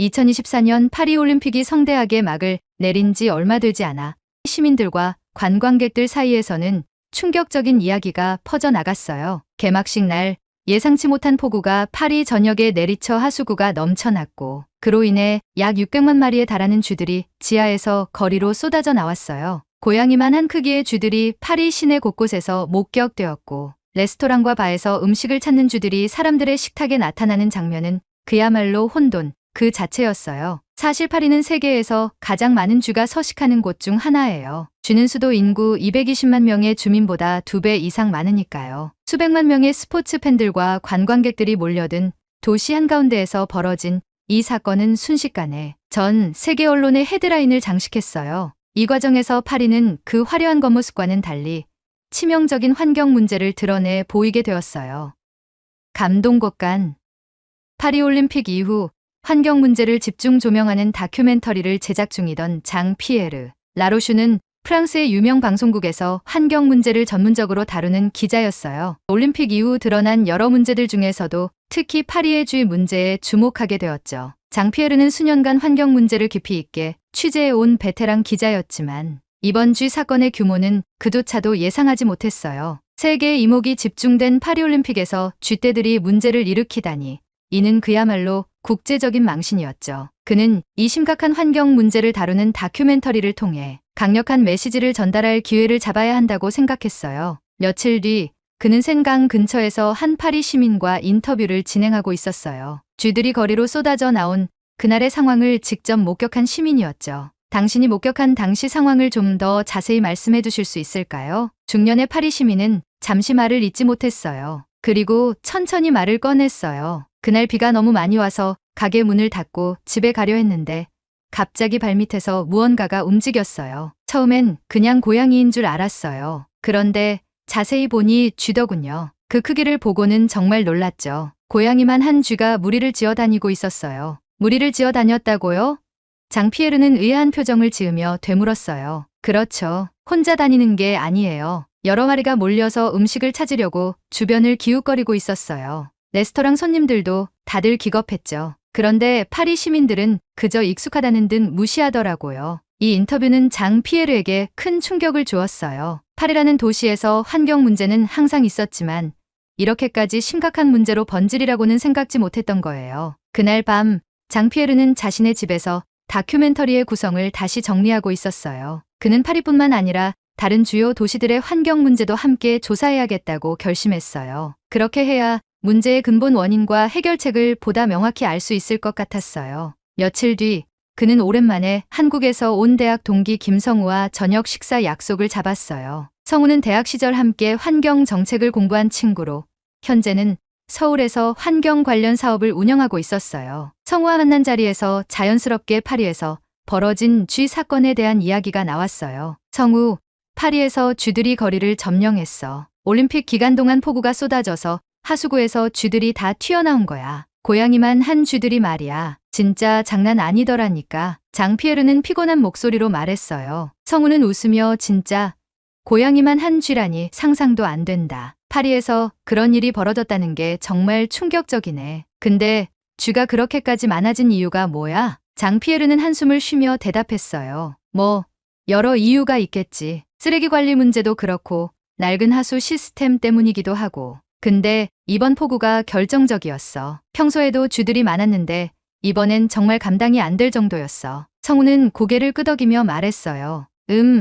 2024년 파리올림픽이 성대하게 막을 내린 지 얼마 되지 않아 시민들과 관광객들 사이에서는 충격적인 이야기가 퍼져나갔어요. 개막식 날 예상치 못한 폭우가 파리 전역에 내리쳐 하수구가 넘쳐났고 그로 인해 약 600만 마리에 달하는 쥐들이 지하에서 거리로 쏟아져 나왔어요. 고양이만 한 크기의 쥐들이 파리 시내 곳곳에서 목격되었고 레스토랑과 바에서 음식을 찾는 쥐들이 사람들의 식탁에 나타나는 장면은 그야말로 혼돈 그 자체였어요. 사실 파리는 세계에서 가장 많은 쥐가 서식하는 곳 중 하나예요. 쥐는 수도 인구 220만 명의 주민보다 2배 이상 많으니까요. 수백만 명의 스포츠 팬들과 관광객들이 몰려든 도시 한가운데에서 벌어진 이 사건은 순식간에 전 세계 언론의 헤드라인을 장식했어요. 이 과정에서 파리는 그 화려한 겉모습과는 달리 치명적인 환경 문제를 드러내 보이게 되었어요. 감동곡간 파리올림픽 이후 환경 문제를 집중 조명하는 다큐멘터리를 제작 중이던 장 피에르 라로슈는 프랑스의 유명 방송국에서 환경 문제를 전문적으로 다루는 기자였어요. 올림픽 이후 드러난 여러 문제들 중에서도 특히 파리의 쥐 문제에 주목하게 되었죠. 장 피에르는 수년간 환경 문제를 깊이 있게 취재해온 베테랑 기자였지만 이번 쥐 사건의 규모는 그조차도 예상하지 못했어요. 세계의 이목이 집중된 파리올림픽에서 쥐떼들이 문제를 일으키다니 이는 그야말로 국제적인 망신이었죠. 그는 이 심각한 환경 문제를 다루는 다큐멘터리를 통해 강력한 메시지를 전달할 기회를 잡아야 한다고 생각했어요. 며칠 뒤 그는 센강 근처에서 한 파리 시민과 인터뷰를 진행하고 있었어요. 쥐들이 거리로 쏟아져 나온 그날의 상황을 직접 목격한 시민이었죠. 당신이 목격한 당시 상황을 좀 더 자세히 말씀해 주실 수 있을까요? 중년의 파리 시민은 잠시 말을 잇지 못했어요. 그리고 천천히 말을 꺼냈어요. 그날 비가 너무 많이 와서 가게 문을 닫고 집에 가려 했는데 갑자기 발밑에서 무언가가 움직였어요. 처음엔 그냥 고양이인 줄 알았어요. 그런데 자세히 보니 쥐더군요. 그 크기를 보고는 정말 놀랐죠. 고양이만 한 쥐가 무리를 지어 다니고 있었어요. 무리를 지어 다녔다고요? 장 피에르는 의아한 표정을 지으며 되물었어요. 그렇죠. 혼자 다니는 게 아니에요. 여러 마리가 몰려서 음식을 찾으려고 주변을 기웃거리고 있었어요. 레스토랑 손님들도 다들 기겁했죠. 그런데 파리 시민들은 그저 익숙하다는 듯 무시하더라고요. 이 인터뷰는 장 피에르에게 큰 충격을 주었어요. 파리라는 도시에서 환경 문제는 항상 있었지만 이렇게까지 심각한 문제로 번질이라고는 생각지 못했던 거예요. 그날 밤 장 피에르는 자신의 집에서 다큐멘터리의 구성을 다시 정리하고 있었어요. 그는 파리뿐만 아니라 다른 주요 도시들의 환경 문제도 함께 조사해야겠다고 결심했어요. 그렇게 해야 문제의 근본 원인과 해결책을 보다 명확히 알 수 있을 것 같았어요. 며칠 뒤 그는 오랜만에 한국에서 온 대학 동기 김성우와 저녁 식사 약속을 잡았어요. 성우는 대학 시절 함께 환경 정책을 공부한 친구로 현재는 서울에서 환경 관련 사업을 운영하고 있었어요. 성우와 만난 자리에서 자연스럽게 파리에서 벌어진 쥐 사건에 대한 이야기가 나왔어요. 성우, 파리에서 쥐들이 거리를 점령했어. 올림픽 기간 동안 폭우가 쏟아져서 하수구에서 쥐들이 다 튀어나온 거야. 고양이만 한 쥐들이 말이야. 진짜 장난 아니더라니까. 장 피에르는 피곤한 목소리로 말했어요. 성우는 웃으며 진짜 고양이만 한 쥐라니 상상도 안 된다. 파리에서 그런 일이 벌어졌다는 게 정말 충격적이네. 근데 쥐가 그렇게까지 많아진 이유가 뭐야? 장 피에르는 한숨을 쉬며 대답했어요. 뭐 여러 이유가 있겠지. 쓰레기 관리 문제도 그렇고 낡은 하수 시스템 때문이기도 하고. 근데 이번 폭우가 결정적이었어. 평소에도 쥐들이 많았는데 이번엔 정말 감당이 안 될 정도였어. 성우는 고개를 끄덕이며 말했어요.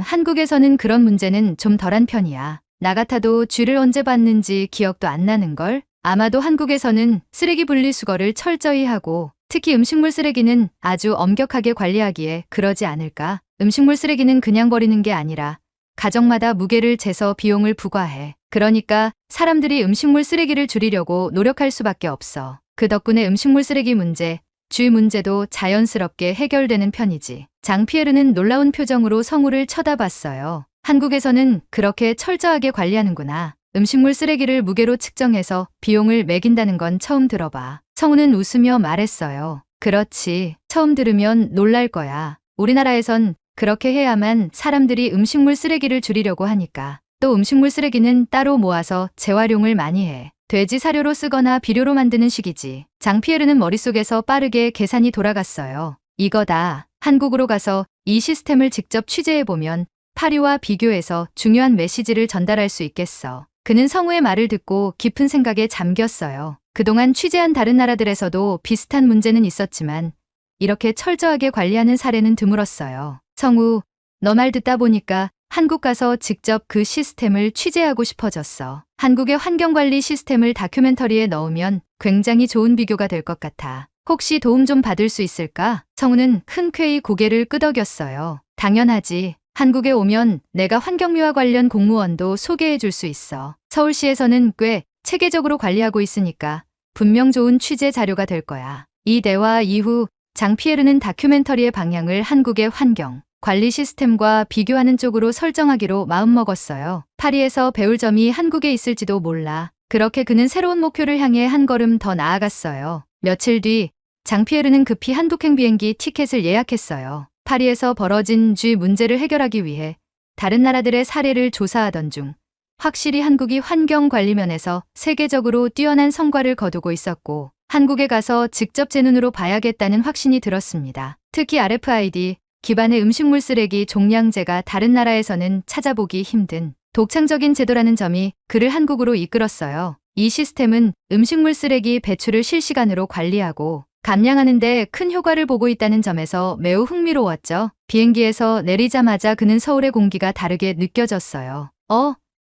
한국에서는 그런 문제는 좀 덜한 편이야. 나 같아도 쥐를 언제 봤는지 기억도 안 나는걸? 아마도 한국에서는 쓰레기 분리수거를 철저히 하고 특히 음식물 쓰레기는 아주 엄격하게 관리하기에 그러지 않을까? 음식물 쓰레기는 그냥 버리는 게 아니라 가정마다 무게를 재서 비용을 부과해. 그러니까 사람들이 음식물 쓰레기를 줄이려고 노력할 수밖에 없어. 그 덕분에 음식물 쓰레기 문제, 쥐 문제도 자연스럽게 해결되는 편이지. 장 피에르는 놀라운 표정으로 성우를 쳐다봤어요. 한국에서는 그렇게 철저하게 관리하는구나. 음식물 쓰레기를 무게로 측정해서 비용을 매긴다는 건 처음 들어봐. 성우는 웃으며 말했어요. 그렇지. 처음 들으면 놀랄 거야. 우리나라에선 그렇게 해야만 사람들이 음식물 쓰레기를 줄이려고 하니까. 또 음식물 쓰레기는 따로 모아서 재활용을 많이 해. 돼지 사료로 쓰거나 비료로 만드는 식이지. 장피에르는 머릿속에서 빠르게 계산이 돌아갔어요. 이거다. 한국으로 가서 이 시스템을 직접 취재해보면 파리와 비교해서 중요한 메시지를 전달할 수 있겠어. 그는 성우의 말을 듣고 깊은 생각에 잠겼어요. 그동안 취재한 다른 나라들에서도 비슷한 문제는 있었지만 이렇게 철저하게 관리하는 사례는 드물었어요. 성우, 너 말 듣다 보니까 한국 가서 직접 그 시스템을 취재하고 싶어졌어. 한국의 환경관리 시스템을 다큐멘터리에 넣으면 굉장히 좋은 비교가 될 것 같아. 혹시 도움 좀 받을 수 있을까? 성우는 흔쾌히 고개를 끄덕였어요. 당연하지. 한국에 오면 내가 환경미화 관련 공무원도 소개해 줄 수 있어. 서울시에서는 꽤 체계적으로 관리하고 있으니까 분명 좋은 취재 자료가 될 거야. 이 대화 이후 장피에르는 다큐멘터리의 방향을 한국의 환경 관리 시스템과 비교하는 쪽으로 설정하기로 마음먹었어요. 파리에서 배울 점이 한국에 있을지도 몰라. 그렇게 그는 새로운 목표를 향해 한 걸음 더 나아갔어요. 며칠 뒤 장피에르는 급히 한국행 비행기 티켓을 예약했어요. 파리에서 벌어진 쥐 문제를 해결하기 위해 다른 나라들의 사례를 조사하던 중 확실히 한국이 환경 관리 면에서 세계적으로 뛰어난 성과를 거두고 있었고 한국에 가서 직접 제 눈으로 봐야겠다는 확신이 들었습니다. 특히 RFID 기반의 음식물 쓰레기 종량제가 다른 나라에서는 찾아보기 힘든 독창적인 제도라는 점이 그를 한국으로 이끌었어요. 이 시스템은 음식물 쓰레기 배출을 실시간으로 관리하고 감량하는 데 큰 효과를 보고 있다는 점에서 매우 흥미로웠죠. 비행기에서 내리자마자 그는 서울의 공기가 다르게 느껴졌어요.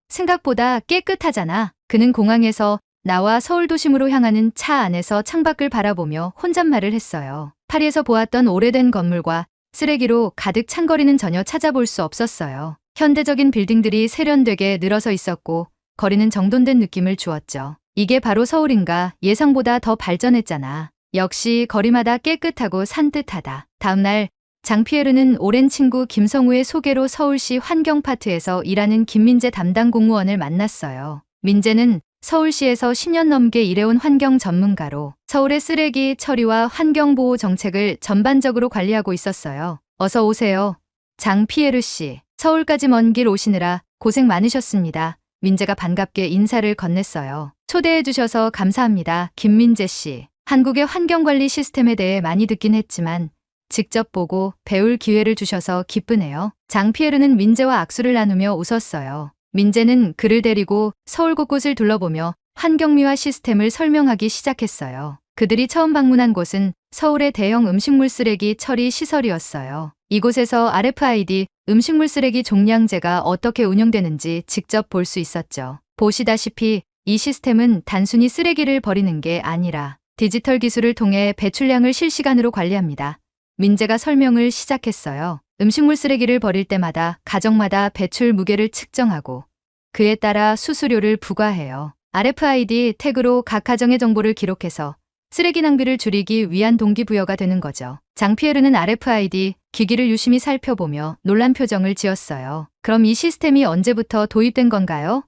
생각보다 깨끗하잖아. 그는 공항에서 나와 서울 도심으로 향하는 차 안에서 창밖을 바라보며 혼잣말을 했어요. 파리에서 보았던 오래된 건물과 쓰레기로 가득 찬 거리는 전혀 찾아볼 수 없었어요. 현대적인 빌딩들이 세련되게 늘어서 있었고 거리는 정돈된 느낌을 주었죠. 이게 바로 서울인가? 예상보다 더 발전했잖아. 역시 거리마다 깨끗하고 산뜻하다. 다음날 장피에르는 오랜 친구 김성우의 소개로 서울시 환경파트에서 일하는 김민재 담당 공무원을 만났어요. 민재는 서울시에서 10년 넘게 일해온 환경 전문가로 서울의 쓰레기 처리와 환경보호 정책을 전반적으로 관리하고 있었어요. 어서 오세요. 장피에르 씨. 서울까지 먼 길 오시느라 고생 많으셨습니다. 민재가 반갑게 인사를 건넸어요. 초대해 주셔서 감사합니다. 김민재 씨. 한국의 환경관리 시스템에 대해 많이 듣긴 했지만 직접 보고 배울 기회를 주셔서 기쁘네요. 장피에르는 민재와 악수를 나누며 웃었어요. 민재는 그를 데리고 서울 곳곳을 둘러보며 환경미화 시스템을 설명하기 시작했어요. 그들이 처음 방문한 곳은 서울의 대형 음식물 쓰레기 처리 시설이었어요. 이곳에서 RFID 음식물 쓰레기 종량제가 어떻게 운영되는지 직접 볼 수 있었죠. 보시다시피 이 시스템은 단순히 쓰레기를 버리는 게 아니라 디지털 기술을 통해 배출량을 실시간으로 관리합니다. 민재가 설명을 시작했어요. 음식물 쓰레기를 버릴 때마다 가정마다 배출 무게를 측정하고 그에 따라 수수료를 부과해요. RFID 태그로 각 가정의 정보를 기록해서 쓰레기 낭비를 줄이기 위한 동기부여가 되는 거죠. 장피에르는 RFID 기기를 유심히 살펴보며 놀란 표정을 지었어요. 그럼 이 시스템이 언제부터 도입된 건가요?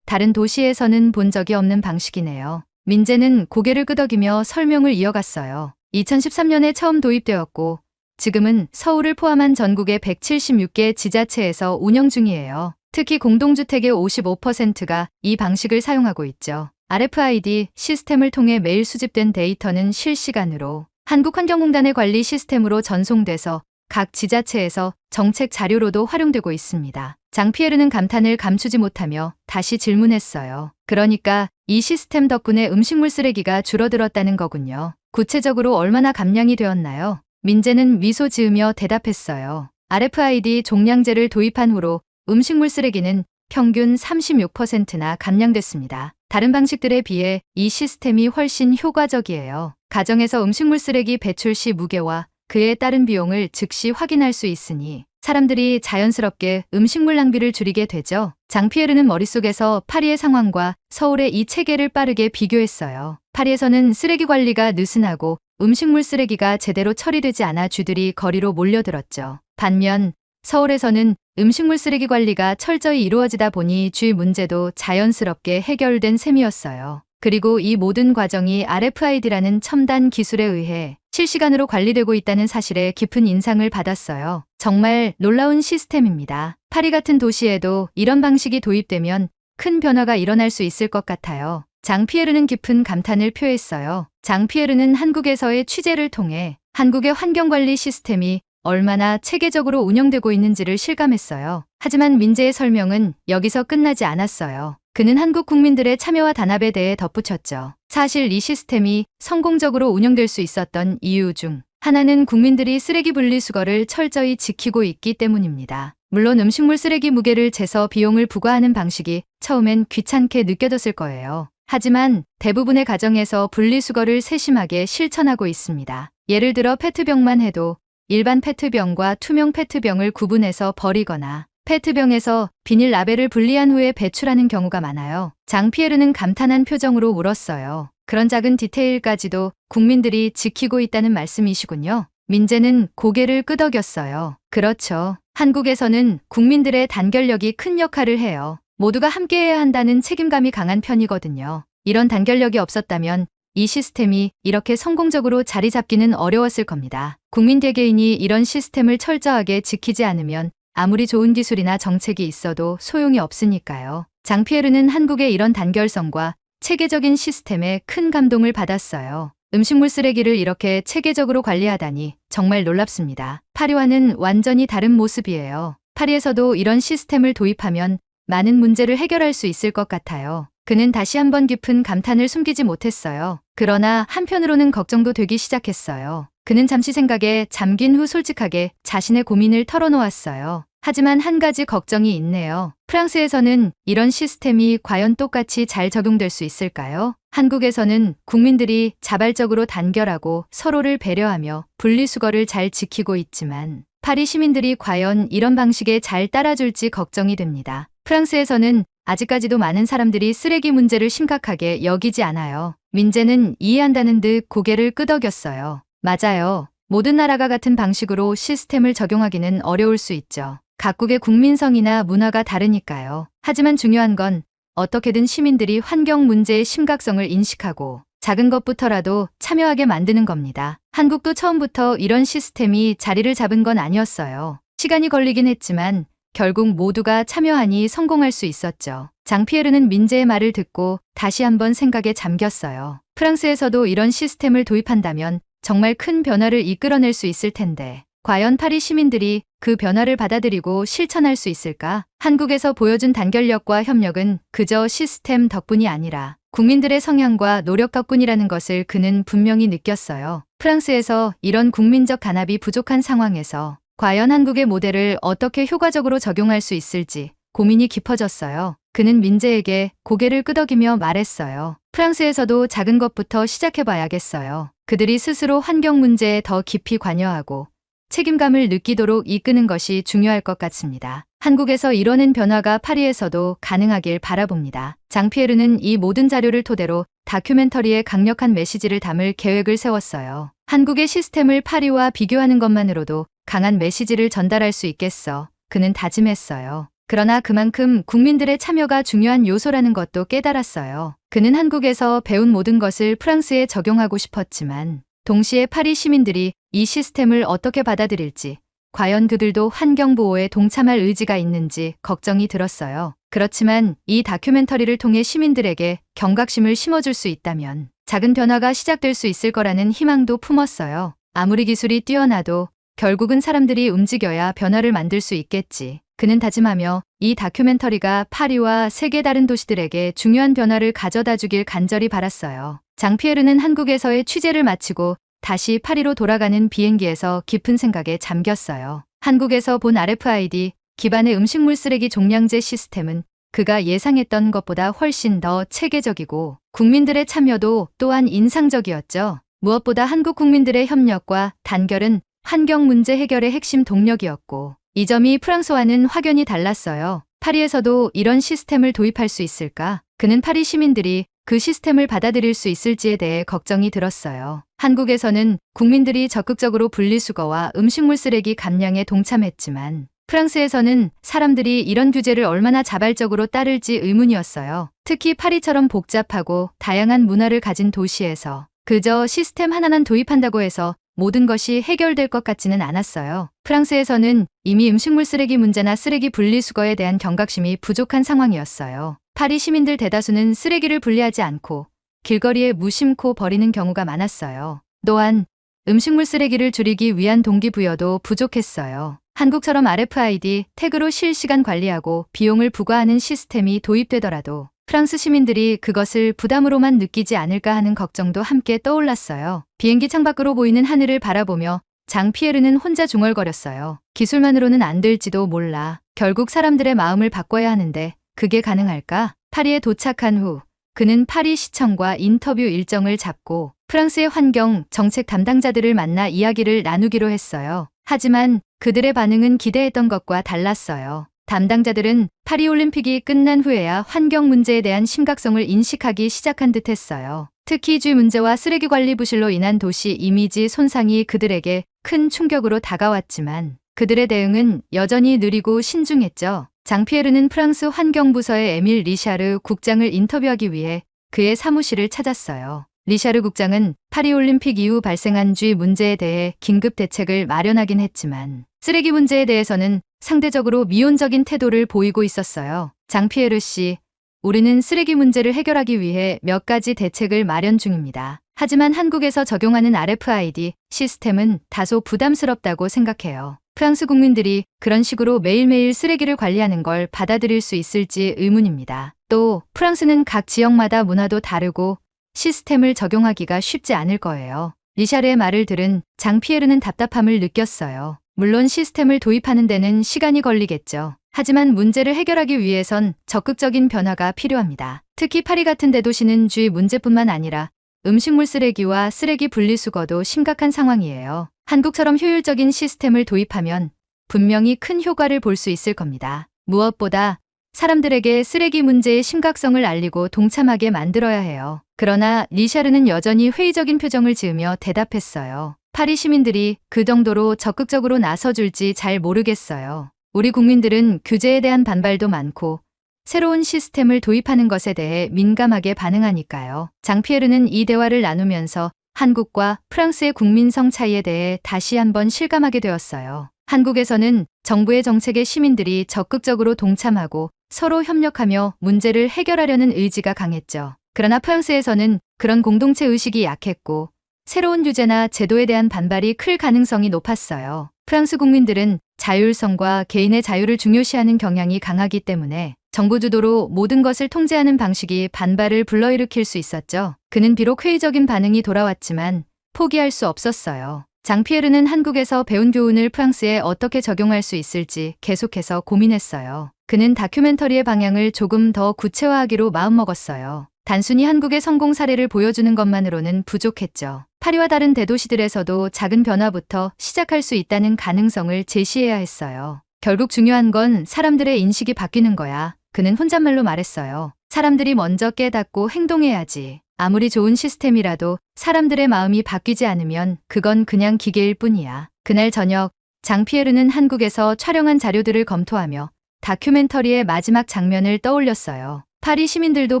다른 도시에서는 본 적이 없는 방식이네요. 민재는 고개를 끄덕이며 설명을 이어갔어요. 2013년에 처음 도입되었고 지금은 서울을 포함한 전국의 176개 지자체에서 운영 중이에요. 특히 공동주택의 55%가 이 방식을 사용하고 있죠. RFID 시스템을 통해 매일 수집된 데이터는 실시간으로 한국환경공단의 관리 시스템으로 전송돼서 각 지자체에서 정책 자료로도 활용되고 있습니다. 장피에르는 감탄을 감추지 못하며 다시 질문했어요. 그러니까 이 시스템 덕분에 음식물 쓰레기가 줄어들었다는 거군요. 구체적으로 얼마나 감량이 되었나요? 민재는 미소 지으며 대답했어요. RFID 종량제를 도입한 후로 음식물 쓰레기는 평균 36%나 감량됐습니다. 다른 방식들에 비해 이 시스템이 훨씬 효과적이에요. 가정에서 음식물 쓰레기 배출 시 무게와 그에 따른 비용을 즉시 확인할 수 있으니 사람들이 자연스럽게 음식물 낭비를 줄이게 되죠. 장피에르는 머릿속에서 파리의 상황과 서울의 이 체계를 빠르게 비교했어요. 파리에서는 쓰레기 관리가 느슨하고 음식물 쓰레기가 제대로 처리되지 않아 쥐들이 거리로 몰려들었죠. 반면 서울에서는 음식물 쓰레기 관리가 철저히 이루어지다 보니 쥐 문제도 자연스럽게 해결된 셈이었어요. 그리고 이 모든 과정이 RFID라는 첨단 기술에 의해 실시간으로 관리되고 있다는 사실에 깊은 인상을 받았어요. 정말 놀라운 시스템입니다. 파리 같은 도시에도 이런 방식이 도입되면 큰 변화가 일어날 수 있을 것 같아요. 장 피에르는 깊은 감탄을 표했어요. 장 피에르는 한국에서의 취재를 통해 한국의 환경관리 시스템이 얼마나 체계적으로 운영되고 있는지를 실감했어요. 하지만 민재의 설명은 여기서 끝나지 않았어요. 그는 한국 국민들의 참여와 단합에 대해 덧붙였죠. 사실 이 시스템이 성공적으로 운영될 수 있었던 이유 중 하나는 국민들이 쓰레기 분리수거를 철저히 지키고 있기 때문입니다. 물론 음식물 쓰레기 무게를 재서 비용을 부과하는 방식이 처음엔 귀찮게 느껴졌을 거예요. 하지만 대부분의 가정에서 분리수거를 세심하게 실천하고 있습니다. 예를 들어 페트병만 해도 일반 페트병과 투명 페트병을 구분해서 버리거나 페트병에서 비닐 라벨을 분리한 후에 배출하는 경우가 많아요. 장 피에르는 감탄한 표정으로 울었어요. 그런 작은 디테일까지도 국민들이 지키고 있다는 말씀이시군요. 민재는 고개를 끄덕였어요. 그렇죠. 한국에서는 국민들의 단결력이 큰 역할을 해요. 모두가 함께해야 한다는 책임감이 강한 편이거든요. 이런 단결력이 없었다면 이 시스템이 이렇게 성공적으로 자리 잡기는 어려웠을 겁니다. 국민 개개인이 이런 시스템을 철저하게 지키지 않으면 아무리 좋은 기술이나 정책이 있어도 소용이 없으니까요. 장 피에르는 한국의 이런 단결성과 체계적인 시스템에 큰 감동을 받았어요. 음식물 쓰레기를 이렇게 체계적으로 관리하다니 정말 놀랍습니다. 파리와는 완전히 다른 모습이에요. 파리에서도 이런 시스템을 도입하면 많은 문제를 해결할 수 있을 것 같아요. 그는 다시 한번 깊은 감탄을 숨기지 못했어요. 그러나 한편으로는 걱정도 되기 시작했어요. 그는 잠시 생각에 잠긴 후 솔직하게 자신의 고민을 털어놓았어요. 하지만 한 가지 걱정이 있네요. 프랑스에서는 이런 시스템이 과연 똑같이 잘 적용될 수 있을까요? 한국에서는 국민들이 자발적으로 단결하고 서로를 배려하며 분리수거를 잘 지키고 있지만 파리 시민들이 과연 이런 방식에 잘 따라줄지 걱정이 됩니다. 프랑스에서는 아직까지도 많은 사람들이 쓰레기 문제를 심각하게 여기지 않아요. 민재는 이해한다는 듯 고개를 끄덕였어요. 맞아요. 모든 나라가 같은 방식으로 시스템을 적용하기는 어려울 수 있죠. 각국의 국민성이나 문화가 다르니까요. 하지만 중요한 건 어떻게든 시민들이 환경 문제의 심각성을 인식하고 작은 것부터라도 참여하게 만드는 겁니다. 한국도 처음부터 이런 시스템이 자리를 잡은 건 아니었어요. 시간이 걸리긴 했지만 결국 모두가 참여하니 성공할 수 있었죠. 장 피에르는 민재의 말을 듣고 다시 한번 생각에 잠겼어요. 프랑스에서도 이런 시스템을 도입한다면 정말 큰 변화를 이끌어낼 수 있을 텐데 과연 파리 시민들이 그 변화를 받아들이고 실천할 수 있을까? 한국에서 보여준 단결력과 협력은 그저 시스템 덕분이 아니라 국민들의 성향과 노력 덕분이라는 것을 그는 분명히 느꼈어요. 프랑스에서 이런 국민적 단합이 부족한 상황에서 과연 한국의 모델을 어떻게 효과적으로 적용할 수 있을지 고민이 깊어졌어요. 그는 민재에게 고개를 끄덕이며 말했어요. 프랑스에서도 작은 것부터 시작해봐야겠어요. 그들이 스스로 환경 문제에 더 깊이 관여하고 책임감을 느끼도록 이끄는 것이 중요할 것 같습니다. 한국에서 이뤄낸 변화가 파리에서도 가능하길 바라봅니다. 장 피에르는 이 모든 자료를 토대로 다큐멘터리에 강력한 메시지를 담을 계획을 세웠어요. 한국의 시스템을 파리와 비교하는 것만으로도 강한 메시지를 전달할 수 있겠어. 그는 다짐했어요. 그러나 그만큼 국민들의 참여가 중요한 요소라는 것도 깨달았어요. 그는 한국에서 배운 모든 것을 프랑스에 적용하고 싶었지만 동시에 파리 시민들이 이 시스템을 어떻게 받아들일지, 과연 그들도 환경보호에 동참할 의지가 있는지 걱정이 들었어요. 그렇지만 이 다큐멘터리를 통해 시민들에게 경각심을 심어줄 수 있다면 작은 변화가 시작될 수 있을 거라는 희망도 품었어요. 아무리 기술이 뛰어나도 결국은 사람들이 움직여야 변화를 만들 수 있겠지. 그는 다짐하며 이 다큐멘터리가 파리와 세계 다른 도시들에게 중요한 변화를 가져다 주길 간절히 바랐어요. 장 피에르는 한국에서의 취재를 마치고 다시 파리로 돌아가는 비행기에서 깊은 생각에 잠겼어요. 한국에서 본 RFID 기반의 음식물 쓰레기 종량제 시스템은 그가 예상했던 것보다 훨씬 더 체계적이고 국민들의 참여도 또한 인상적이었죠. 무엇보다 한국 국민들의 협력과 단결은 환경 문제 해결의 핵심 동력이었고 이 점이 프랑스와는 확연히 달랐어요. 파리에서도 이런 시스템을 도입할 수 있을까? 그는 파리 시민들이 그 시스템을 받아들일 수 있을지에 대해 걱정이 들었어요. 한국에서는 국민들이 적극적으로 분리수거와 음식물 쓰레기 감량에 동참했지만 프랑스에서는 사람들이 이런 규제를 얼마나 자발적으로 따를지 의문이었어요. 특히 파리처럼 복잡하고 다양한 문화를 가진 도시에서 그저 시스템 하나만 도입한다고 해서 모든 것이 해결될 것 같지는 않았어요. 프랑스에서는 이미 음식물 쓰레기 문제나 쓰레기 분리수거에 대한 경각심이 부족한 상황이었어요. 파리 시민들 대다수는 쓰레기를 분리하지 않고 길거리에 무심코 버리는 경우가 많았어요. 또한 음식물 쓰레기를 줄이기 위한 동기부여도 부족했어요. 한국처럼 RFID 태그로 실시간 관리하고 비용을 부과하는 시스템이 도입되더라도 프랑스 시민들이 그것을 부담으로만 느끼지 않을까 하는 걱정도 함께 떠올랐어요. 비행기 창밖으로 보이는 하늘을 바라보며 장피에르는 혼자 중얼거렸어요. 기술만으로는 안 될지도 몰라. 결국 사람들의 마음을 바꿔야 하는데 그게 가능할까? 파리에 도착한 후 그는 파리 시청과 인터뷰 일정을 잡고 프랑스의 환경 정책 담당자들을 만나 이야기를 나누기로 했어요. 하지만 그들의 반응은 기대했던 것과 달랐어요. 담당자들은 파리 올림픽이 끝난 후에야 환경 문제에 대한 심각성을 인식하기 시작한 듯했어요. 특히 쥐 문제와 쓰레기 관리 부실로 인한 도시 이미지 손상이 그들에게 큰 충격으로 다가왔지만 그들의 대응은 여전히 느리고 신중했죠. 장피에르는 프랑스 환경부서의 에밀 리샤르 국장을 인터뷰하기 위해 그의 사무실을 찾았어요. 리샤르 국장은 파리 올림픽 이후 발생한 쥐 문제에 대해 긴급 대책을 마련하긴 했지만 쓰레기 문제에 대해서는 상대적으로 미온적인 태도를 보이고 있었어요. 장피에르 씨, 우리는 쓰레기 문제를 해결하기 위해 몇 가지 대책을 마련 중입니다. 하지만 한국에서 적용하는 RFID 시스템은 다소 부담스럽다고 생각해요. 프랑스 국민들이 그런 식으로 매일매일 쓰레기를 관리하는 걸 받아들일 수 있을지 의문입니다. 또 프랑스는 각 지역마다 문화도 다르고 시스템을 적용하기가 쉽지 않을 거예요. 리샤르의 말을 들은 장피에르는 답답함을 느꼈어요. 물론 시스템을 도입하는 데는 시간이 걸리겠죠. 하지만 문제를 해결하기 위해선 적극적인 변화가 필요합니다. 특히 파리 같은 대도시는 쥐 문제뿐만 아니라 음식물 쓰레기와 쓰레기 분리수거도 심각한 상황이에요. 한국처럼 효율적인 시스템을 도입하면 분명히 큰 효과를 볼 수 있을 겁니다. 무엇보다 사람들에게 쓰레기 문제의 심각성을 알리고 동참하게 만들어야 해요. 그러나 리샤르는 여전히 회의적인 표정을 지으며 대답했어요. 파리 시민들이 그 정도로 적극적으로 나서줄지 잘 모르겠어요. 우리 국민들은 규제에 대한 반발도 많고 새로운 시스템을 도입하는 것에 대해 민감하게 반응하니까요. 장피에르는 이 대화를 나누면서 한국과 프랑스의 국민성 차이에 대해 다시 한번 실감하게 되었어요. 한국에서는 정부의 정책에 시민들이 적극적으로 동참하고 서로 협력하며 문제를 해결하려는 의지가 강했죠. 그러나 프랑스에서는 그런 공동체 의식이 약했고 새로운 규제나 제도에 대한 반발이 클 가능성이 높았어요. 프랑스 국민들은 자율성과 개인의 자유를 중요시하는 경향이 강하기 때문에 정부 주도로 모든 것을 통제하는 방식이 반발을 불러일으킬 수 있었죠. 그는 비록 회의적인 반응이 돌아왔지만 포기할 수 없었어요. 장피에르는 한국에서 배운 교훈을 프랑스에 어떻게 적용할 수 있을지 계속해서 고민했어요. 그는 다큐멘터리의 방향을 조금 더 구체화하기로 마음먹었어요. 단순히 한국의 성공 사례를 보여주는 것만으로는 부족했죠. 파리와 다른 대도시들에서도 작은 변화부터 시작할 수 있다는 가능성을 제시해야 했어요. 결국 중요한 건 사람들의 인식이 바뀌는 거야. 그는 혼잣말로 말했어요. 사람들이 먼저 깨닫고 행동해야지. 아무리 좋은 시스템이라도 사람들의 마음이 바뀌지 않으면 그건 그냥 기계일 뿐이야. 그날 저녁 장피에르는 한국에서 촬영한 자료들을 검토하며 다큐멘터리의 마지막 장면을 떠올렸어요. 파리 시민들도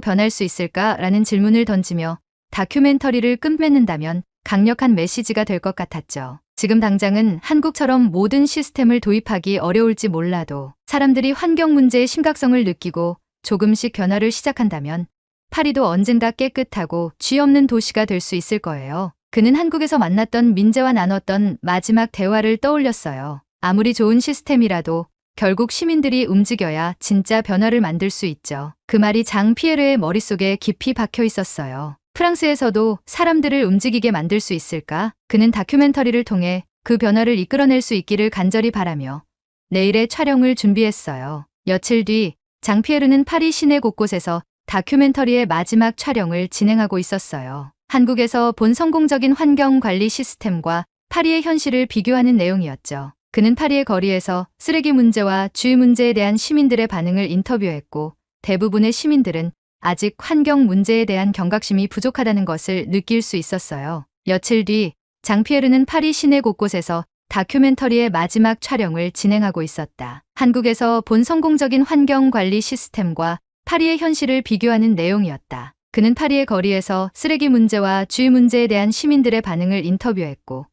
변할 수 있을까라는 질문을 던지며 다큐멘터리를 끝맺는다면 강력한 메시지가 될 것 같았죠. 지금 당장은 한국처럼 모든 시스템을 도입하기 어려울지 몰라도 사람들이 환경 문제의 심각성을 느끼고 조금씩 변화를 시작한다면 파리도 언젠가 깨끗하고 쥐 없는 도시가 될 수 있을 거예요. 그는 한국에서 만났던 민재와 나눴던 마지막 대화를 떠올렸어요. 아무리 좋은 시스템이라도 결국 시민들이 움직여야 진짜 변화를 만들 수 있죠. 그 말이 장피에르의 머릿속에 깊이 박혀 있었어요. 프랑스에서도 사람들을 움직이게 만들 수 있을까? 그는 다큐멘터리를 통해 그 변화를 이끌어낼 수 있기를 간절히 바라며 내일의 촬영을 준비했어요. 며칠 뒤 장피에르는 파리 시내 곳곳에서 다큐멘터리의 마지막 촬영을 진행하고 있었어요. 한국에서 본 성공적인 환경 관리 시스템과 파리의 현실을 비교하는 내용이었죠. 그는 파리의 거리에서 쓰레기 문제와 쥐 문제에 대한 시민들의 반응을 인터뷰했고 대부분의 시민들은 아직 환경 문제에 대한 경각심이 부족하다는 것을 느낄 수 있었어요. 며칠 뒤 장피에르는 파리 시내 곳곳에서 다큐멘터리의 마지막 촬영을 진행하고 있었다. 한국에서 본 성공적인 환경 관리 시스템과 파리의 현실을 비교하는 내용이었다. 그는 파리의 거리에서 쓰레기 문제와 쥐 문제에 대한 시민들의 반응을 인터뷰했고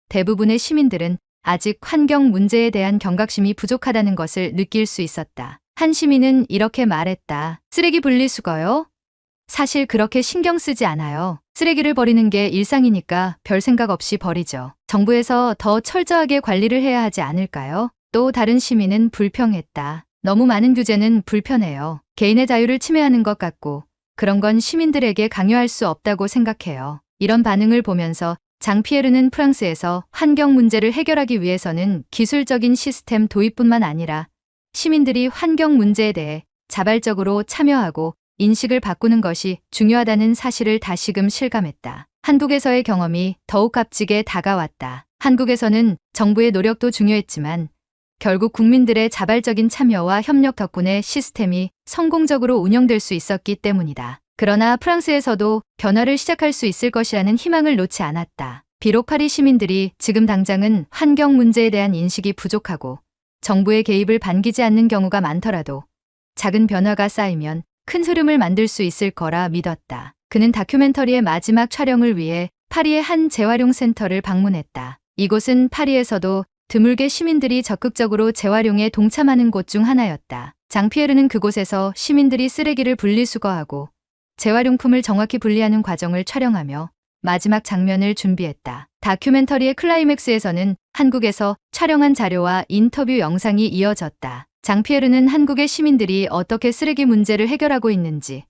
대부분의 시민들은 아직 환경 문제에 대한 경각심이 부족하다는 것을 느낄 수 있었다. 한 시민은 이렇게 말했다. 쓰레기 분리수거요? 사실 그렇게 신경 쓰지 않아요. 쓰레기를 버리는 게 일상이니까 별 생각 없이 버리죠. 정부에서 더 철저하게 관리를 해야 하지 않을까요? 또 다른 시민은 불평했다. 너무 많은 규제는 불편해요. 개인의 자유를 침해하는 것 같고 그런 건 시민들에게 강요할 수 없다고 생각해요. 이런 반응을 보면서 장 피에르는 프랑스에서 환경 문제를 해결하기 위해서는 기술적인 시스템 도입뿐만 아니라 시민들이 환경 문제에 대해 자발적으로 참여하고 인식을 바꾸는 것이 중요하다는 사실을 다시금 실감했다. 한국에서의 경험이 더욱 값지게 다가왔다. 한국에서는 정부의 노력도 중요했지만 결국 국민들의 자발적인 참여와 협력 덕분에 시스템이 성공적으로 운영될 수 있었기 때문이다. 그러나 프랑스에서도 변화를 시작할 수 있을 것이라는 희망을 놓지 않았다. 비록 파리 시민들이 지금 당장은 환경 문제에 대한 인식이 부족하고 정부의 개입을 반기지 않는 경우가 많더라도 작은 변화가 쌓이면 큰 흐름을 만들 수 있을 거라 믿었다. 그는 다큐멘터리의 마지막 촬영을 위해 파리의 한 재활용 센터를 방문했다. 이곳은 파리에서도 드물게 시민들이 적극적으로 재활용에 동참하는 곳 중 하나였다. 장 피에르는 그곳에서 시민들이 쓰레기를 분리수거하고 재활용품을 정확히 분리하는 과정을 촬영하며 마지막 장면을 준비했다. 다큐멘터리의 클라이맥스에서는 한국에서 촬영한 자료와 인터뷰 영상이 이어졌다. 장 피에르는 한국의 시민들이 어떻게 쓰레기 문제를 해결하고 있는지,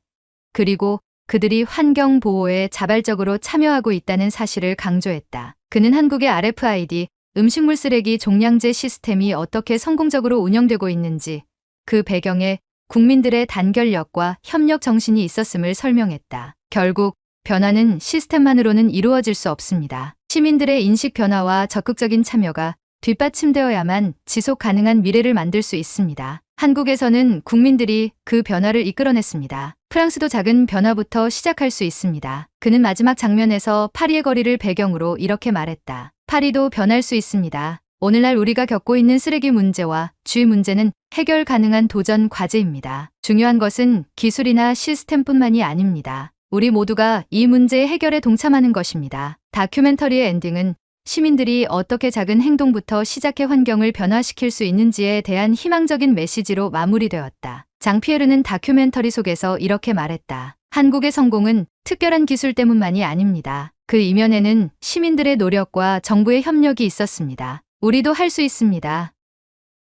그리고 그들이 환경 보호에 자발적으로 참여하고 있다는 사실을 강조했다. 그는 한국의 RFID, 음식물 쓰레기 종량제 시스템이 어떻게 성공적으로 운영되고 있는지, 그 배경에 국민들의 단결력과 협력 정신이 있었음을 설명했다. 결국 변화는 시스템만으로는 이루어질 수 없습니다. 시민들의 인식 변화와 적극적인 참여가 뒷받침되어야만 지속 가능한 미래를 만들 수 있습니다. 한국에서는 국민들이 그 변화를 이끌어냈습니다. 프랑스도 작은 변화부터 시작할 수 있습니다. 그는 마지막 장면에서 파리의 거리를 배경으로 이렇게 말했다. 파리도 변할 수 있습니다. 오늘날 우리가 겪고 있는 쓰레기 문제와 주의 문제는 해결 가능한 도전 과제입니다. 중요한 것은 기술이나 시스템뿐만이 아닙니다. 우리 모두가 이 문제의 해결에 동참하는 것입니다. 다큐멘터리의 엔딩은 시민들이 어떻게 작은 행동부터 시작해 환경을 변화시킬 수 있는지에 대한 희망적인 메시지로 마무리되었다. 장 피에르는 다큐멘터리 속에서 이렇게 말했다. 한국의 성공은 특별한 기술 때문만이 아닙니다. 그 이면에는 시민들의 노력과 정부의 협력이 있었습니다. 우리도 할 수 있습니다.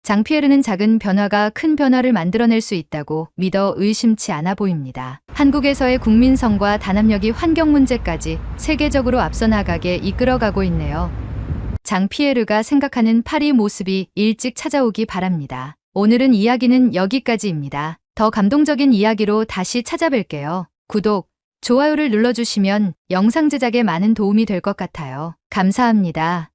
장 피에르는 작은 변화가 큰 변화를 만들어낼 수 있다고 믿어 의심치 않아 보입니다. 한국에서의 국민성과 단합력이 환경 문제까지 세계적으로 앞서 나가게 이끌어가고 있네요. 장 피에르가 생각하는 파리 모습이 일찍 찾아오기 바랍니다. 오늘은 이야기는 여기까지입니다. 더 감동적인 이야기로 다시 찾아뵐게요. 구독, 좋아요를 눌러주시면 영상 제작에 많은 도움이 될 것 같아요. 감사합니다.